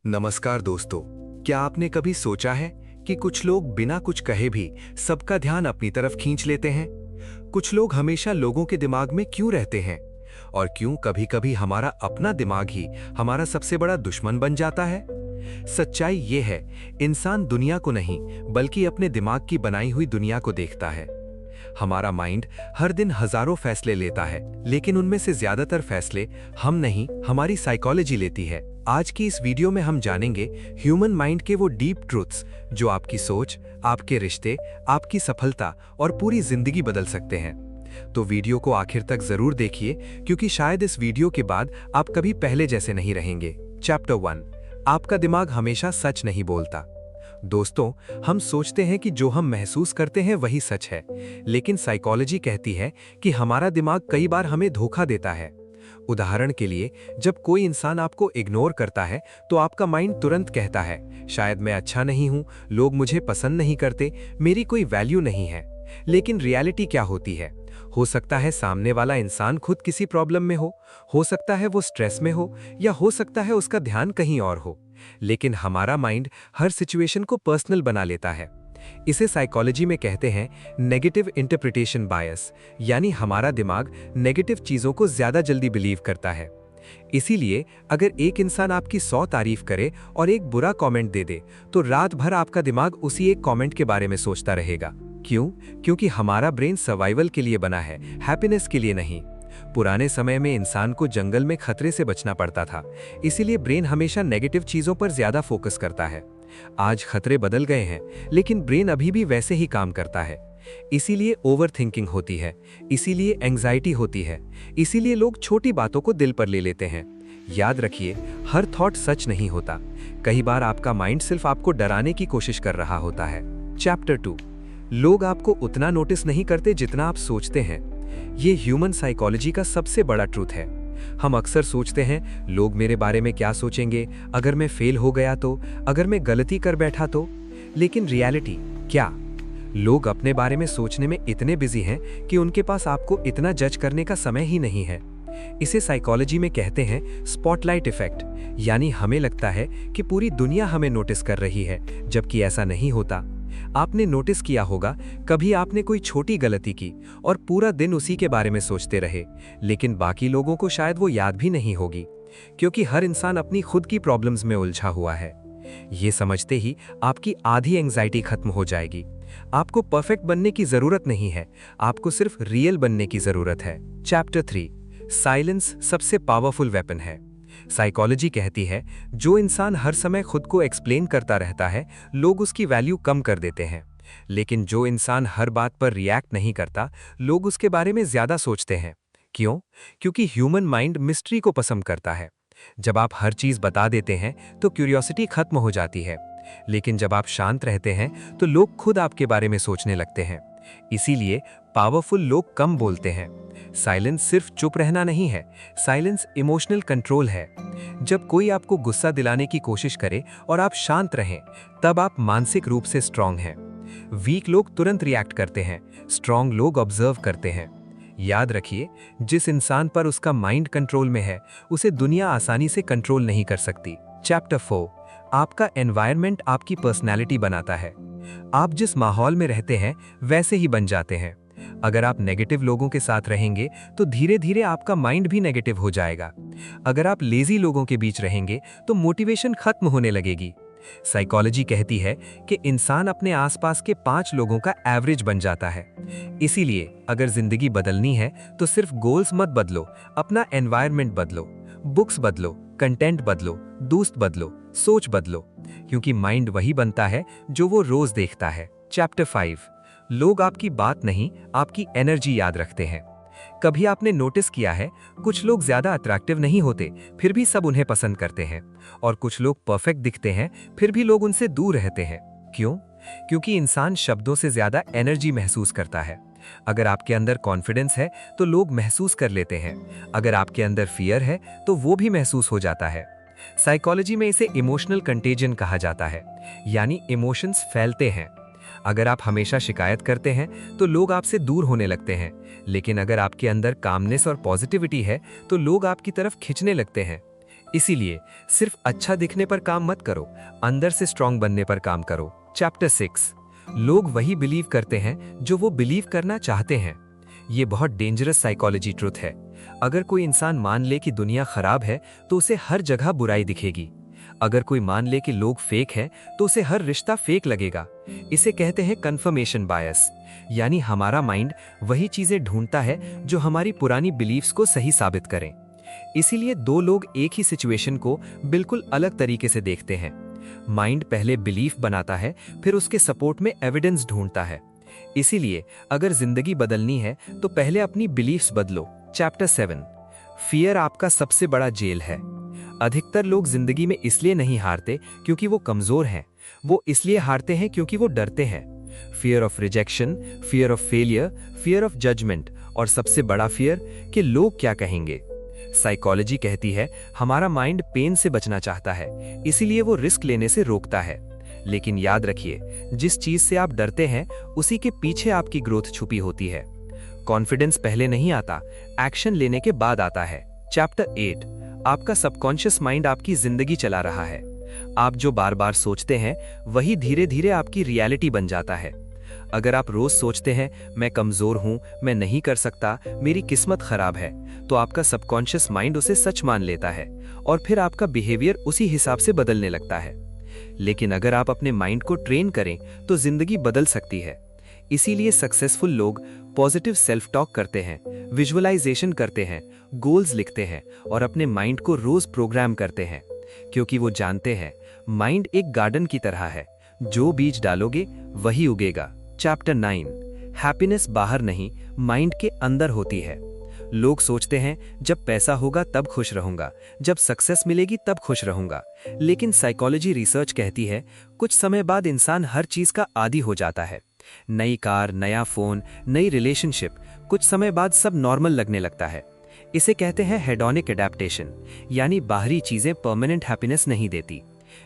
नमस्कार दोस्तों। क्या आपने कभी सोचा है कि कुछ लोग बिना कुछ कहे भी सबका ध्यान अपनी तरफ खींच लेते हैं? कुछ लोग हमेशा लोगों के दिमाग में क्यों रहते हैं? और क्यों कभी-कभी हमारा अपना दिमाग ही हमारा सबसे बड़ा दुश्मन बन जाता है? सच्चाई ये है, इंसान दुनिया को नहीं बल्कि अपने दिमाग की बनाई हुई दुनिया को देखता है। हमारा माइंड हर दिन हजारों फैसले लेता है, लेकिन उनमें से ज्यादातर फैसले हम नहीं, हमारी साइकोलॉजी लेती है। आज की इस वीडियो में हम जानेंगे ह्यूमन माइंड के वो डीप ट्रूथ्स जो आपकी सोच, आपके रिश्ते, आपकी सफलता और पूरी जिंदगी बदल सकते हैं। तो वीडियो को आखिर तक जरूर देखिए, क्योंकि शायद इस वीडियो के बाद आप कभी पहले जैसे नहीं रहेंगे। चैप्टर 1, आपका दिमाग हमेशा सच नहीं बोलता। दोस्तों, हम सोचते हैं कि जो हम महसूस करते हैं वही सच है, लेकिन साइकोलॉजी कहती है कि हमारा दिमाग कई बार हमें धोखा देता है। उदाहरण के लिए, जब कोई इंसान आपको इग्नोर करता है तो आपका माइंड तुरंत कहता है, शायद मैं अच्छा नहीं हूं, लोग मुझे पसंद नहीं करते, मेरी कोई वैल्यू नहीं है। लेकिन रियलिटी क्या होती है? हो सकता है सामने वाला इंसान खुद किसी प्रॉब्लम में हो सकता है वो स्ट्रेस में हो, या हो सकता है उसका ध्यान कहीं और हो। लेकिन हमारा माइंड हर सिचुएशन को पर्सनल बना लेता है। इसे साइकोलॉजी में कहते हैं नेगेटिव इंटरप्रिटेशन बायस, यानी हमारा दिमाग नेगेटिव चीजों को ज्यादा जल्दी बिलीव करता है। इसीलिए अगर एक इंसान आपकी 100 तारीफ करे और एक बुरा कमेंट दे दे, तो रात भर आपका दिमाग उसी एक कमेंट के बारे में सोचता रहेगा। क्यों? क्योंकि हमारा ब्रेन सर्वाइवल के लिए बना है, हैप्पीनेस के लिए नहीं। पुराने समय में इंसान को जंगल में खतरे से बचना पड़ता था, इसीलिए ब्रेन हमेशा नेगेटिव चीजों पर ज्यादा फोकस करता है। आज खतरे बदल गए हैं, लेकिन ब्रेन अभी भी वैसे ही काम करता है। इसीलिए ओवरथिंकिंग होती है, इसीलिए एंजाइटी होती है, इसीलिए लोग छोटी बातों को दिल पर ले लेते हैं। याद रखिए, हर थॉट सच नहीं होता। कई बार आपका माइंड सिर्फ आपको डराने की कोशिश कर रहा होता है। चैप्टर 2, लोग आपको उतना नोटिस नहीं करते जितना आप सोचते हैं। ये ह्यूमन साइकोलॉजी का सबसे बड़ा ट्रूथ है। हम अक्सर सोचते हैं, लोग मेरे बारे में क्या सोचेंगे, अगर मैं फेल हो गया तो, अगर मैं गलती कर बैठा तो। लेकिन रियलिटी क्या? लोग अपने बारे में सोचने में इतने बिजी हैं कि उनके पास आपको इतना जज करने का समय ही नहीं है। इसे साइकोलॉजी में कहते हैं स्पॉटलाइट इफेक्ट, यानी हमें लगता है कि पूरी दुनिया हमें नोटिस कर रही है, जबकि ऐसा नहीं होता। आपने नोटिस किया होगा, कभी आपने कोई छोटी गलती की और पूरा दिन उसी के बारे में सोचते रहे, लेकिन बाकी लोगों को शायद वो याद भी नहीं होगी, क्योंकि हर इंसान अपनी खुद की प्रॉब्लम्स में उलझा हुआ है। ये समझते ही आपकी आधी एंजाइटी खत्म हो जाएगी। आपको परफेक्ट बनने की जरूरत नहीं है, आपको सिर्फ रियल बनने की जरूरत है। चैप्टर 3, साइलेंस सबसे पावरफुल वेपन है। साइकोलॉजी कहती है, जो इंसान हर समय खुद को एक्सप्लेन करता रहता है, लोग उसकी वैल्यू कम कर देते हैं। लेकिन जो इंसान हर बात पर रिएक्ट नहीं करता, लोग उसके बारे में ज्यादा सोचते हैं। क्यों? क्योंकि ह्यूमन माइंड मिस्ट्री को पसंद करता है। जब आप हर चीज बता देते हैं तो क्यूरियोसिटी खत्म हो जाती है, लेकिन जब आप शांत रहते हैं तो लोग खुद आपके बारे में सोचने लगते हैं। इसीलिए पावरफुल लोग कम बोलते हैं। साइलेंस सिर्फ चुप रहना नहीं है, साइलेंस इमोशनल कंट्रोल है। जब कोई आपको गुस्सा दिलाने की कोशिश करे और आप शांत रहें, तब आप मानसिक रूप से स्ट्रांग हैं। वीक लोग तुरंत रिएक्ट करते हैं, स्ट्रांग लोग ऑब्जर्व करते हैं। याद रखिए, जिस इंसान पर उसका माइंड कंट्रोल में है, उसे दुनिया आसानी से कंट्रोल नहीं कर सकती। चैप्टर 4, आपका एनवायरनमेंट आपकी पर्सनैलिटी बनाता है। आप जिस माहौल में रहते हैं वैसे ही बन जाते हैं। अगर आप नेगेटिव लोगों के साथ रहेंगे तो धीरे धीरे आपका माइंड भी नेगेटिव हो जाएगा। अगर आप लेजी लोगों के बीच रहेंगे तो मोटिवेशन खत्म होने लगेगी। साइकोलॉजी कहती है कि इंसान अपने आसपास के 5 लोगों का एवरेज बन जाता है। इसीलिए अगर जिंदगी बदलनी है तो सिर्फ गोल्स मत बदलो, अपना एनवायरनमेंट बदलो, बुक्स बदलो, कंटेंट बदलो, दोस्त बदलो, सोच बदलो, क्योंकि माइंड वही बनता है जो वो रोज देखता है। चैप्टर 5, लोग आपकी बात नहीं, आपकी एनर्जी याद रखते हैं। कभी आपने नोटिस किया है, कुछ लोग ज्यादा अट्रैक्टिव नहीं होते, फिर भी सब उन्हें पसंद करते हैं, और कुछ लोग परफेक्ट दिखते हैं, फिर भी लोग उनसे दूर रहते हैं। क्यों? क्योंकि इंसान शब्दों से ज्यादा एनर्जी महसूस करता है। अगर आपके अंदर कॉन्फिडेंस है तो लोग महसूस कर लेते हैं, अगर आपके अंदर फियर है तो वो भी महसूस हो जाता है। साइकोलॉजी में इसे इमोशनल कंटेजन कहा जाता है, यानी इमोशंस फैलते हैं। अगर आप हमेशा शिकायत करते हैं तो लोग आपसे दूर होने लगते हैं, लेकिन अगर आपके अंदर कामनेस और पॉजिटिविटी है तो लोग आपकी तरफ खिंचने लगते हैं। इसीलिए सिर्फ अच्छा दिखने पर काम मत करो, अंदर से स्ट्रांग बनने पर काम करो। चैप्टर 6, लोग वही बिलीव करते हैं जो वो बिलीव करना चाहते हैं। ये बहुत डेंजरस साइकोलॉजी ट्रुथ है। अगर कोई इंसान मान ले कि दुनिया खराब है तो उसे हर जगह बुराई दिखेगी। अगर कोई मान ले कि लोग फेक हैं तो उसे हर रिश्ता फेक लगेगा। इसे कहते हैं कन्फर्मेशन बायस, यानी हमारा माइंड वही चीजें ढूंढता है जो हमारी पुरानी बिलीफ्स को सही साबित करें। इसीलिए दो लोग एक ही सिचुएशन को बिल्कुल अलग तरीके से देखते हैं। माइंड पहले बिलीफ बनाता है, फिर उसके सपोर्ट में एविडेंस ढूंढता है। इसीलिए अगर जिंदगी बदलनी है तो पहले अपनी बिलीफ्स बदलो। चैप्टर 7, फियर आपका सबसे बड़ा जेल है। अधिकतर लोग जिंदगी में इसलिए नहीं हारते क्योंकि वो कमजोर हैं, वो इसलिए हारते हैं क्योंकि वो डरते हैं। Fear of rejection, fear of failure, fear of judgement और सबसे बड़ा फियर कि लोग क्या कहेंगे। साइकोलॉजी कहती है हमारा माइंड पेन से बचना चाहता है, इसीलिए वो रिस्क लेने से रोकता है। लेकिन याद रखिए, जिस चीज से आप डरते हैं उसी के पीछे आपकी ग्रोथ छुपी होती है। कॉन्फिडेंस पहले नहीं आता, एक्शन लेने के बाद आता है। चैप्टर 8, आपका सबकॉन्शियस माइंड आपकी जिंदगी चला रहा है। आप जो बार बार सोचते हैं वही धीरे धीरे आपकी रियलिटी बन जाता है। अगर आप रोज सोचते हैं मैं कमजोर हूं, मैं नहीं कर सकता, मेरी किस्मत खराब है, तो आपका सबकॉन्शियस माइंड उसे सच मान लेता है और फिर आपका बिहेवियर उसी हिसाब से बदलने लगता है। लेकिन अगर आप अपने माइंड को ट्रेन करें तो जिंदगी बदल सकती है। इसीलिए सक्सेसफुल लोग पॉजिटिव सेल्फ टॉक करते हैं, विजुअलाइजेशन करते हैं, गोल्स लिखते हैं और अपने माइंड को रोज प्रोग्राम करते हैं, क्योंकि वो जानते हैं माइंड एक गार्डन की तरह है, जो बीज डालोगे वही उगेगा। चैप्टर 9, हैप्पीनेस बाहर नहीं, माइंड के अंदर होती है। लोग सोचते हैं जब पैसा होगा तब खुश रहूंगा, जब सक्सेस मिलेगी तब खुश रहूंगा। लेकिन साइकोलॉजी रिसर्च कहती है कुछ समय बाद इंसान हर चीज का आदी हो जाता है। नई कार, नया फोन, नई रिलेशनशिप, कुछ समय बाद सब नॉर्मल लगने लगता है। इसे कहते हैं हेडोनिक एडेप्टेशन, यानी बाहरी चीजें परमानेंट हैप्पीनेस नहीं देती।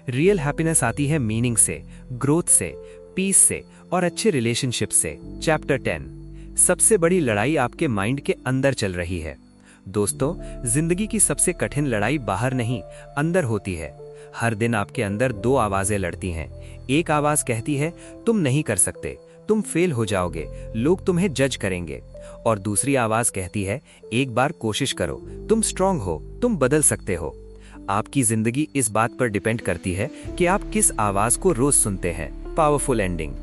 रियल हैप्पीनेस आती है मीनिंग से, ग्रोथ से, पीस से और अच्छे रिलेशनशिप से। चैप्टर 10, सबसे बड़ी लड़ाई आपके माइंड के अंदर चल रही है। दोस्तों, जिंदगी की सबसे कठिन लड़ाई बाहर नहीं, अंदर होती है। हर दिन आपके अंदर दो आवाजें लड़ती हैं। एक आवाज कहती है तुम नहीं कर सकते, तुम फेल हो जाओगे, लोग तुम्हें जज करेंगे। और दूसरी आवाज कहती है एक बार कोशिश करो, तुम स्ट्रांग हो, तुम बदल सकते हो। आपकी जिंदगी इस बात पर डिपेंड करती है कि आप किस आवाज को रोज सुनते हैं। Powerful ending.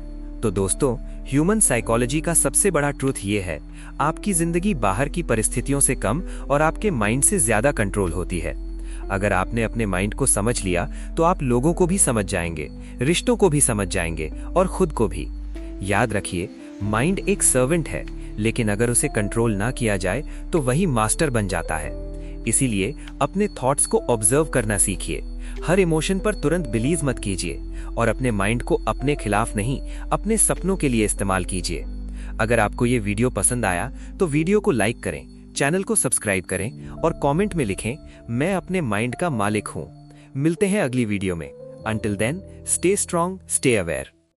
तो दोस्तों, ह्यूमन साइकोलॉजी का सबसे बड़ा ट्रूथ ये है, आपकी जिंदगी बाहर की परिस्थितियों से कम और आपके माइंड से ज्यादा कंट्रोल होती है। अगर आपने अपने माइंड को समझ लिया तो आप लोगों को भी समझ जाएंगे, रिश्तों को भी समझ जाएंगे और खुद को भी। याद रखिए, माइंड एक सर्वेंट है, लेकिन अगर उसे कंट्रोल ना किया जाए तो वही मास्टर बन जाता है। इसीलिए अपने थॉट्स को ऑब्जर्व करना सीखिए। हर इमोशन पर तुरंत बिलीव मत कीजिए और अपने माइंड को अपने खिलाफ नहीं, अपने सपनों के लिए इस्तेमाल कीजिए। अगर आपको ये वीडियो पसंद आया तो वीडियो को लाइक करें, चैनल को सब्सक्राइब करें और कमेंट में लिखें मैं अपने माइंड का मालिक हूं। मिलते हैं अगली वीडियो में। Until then, stay strong, stay aware.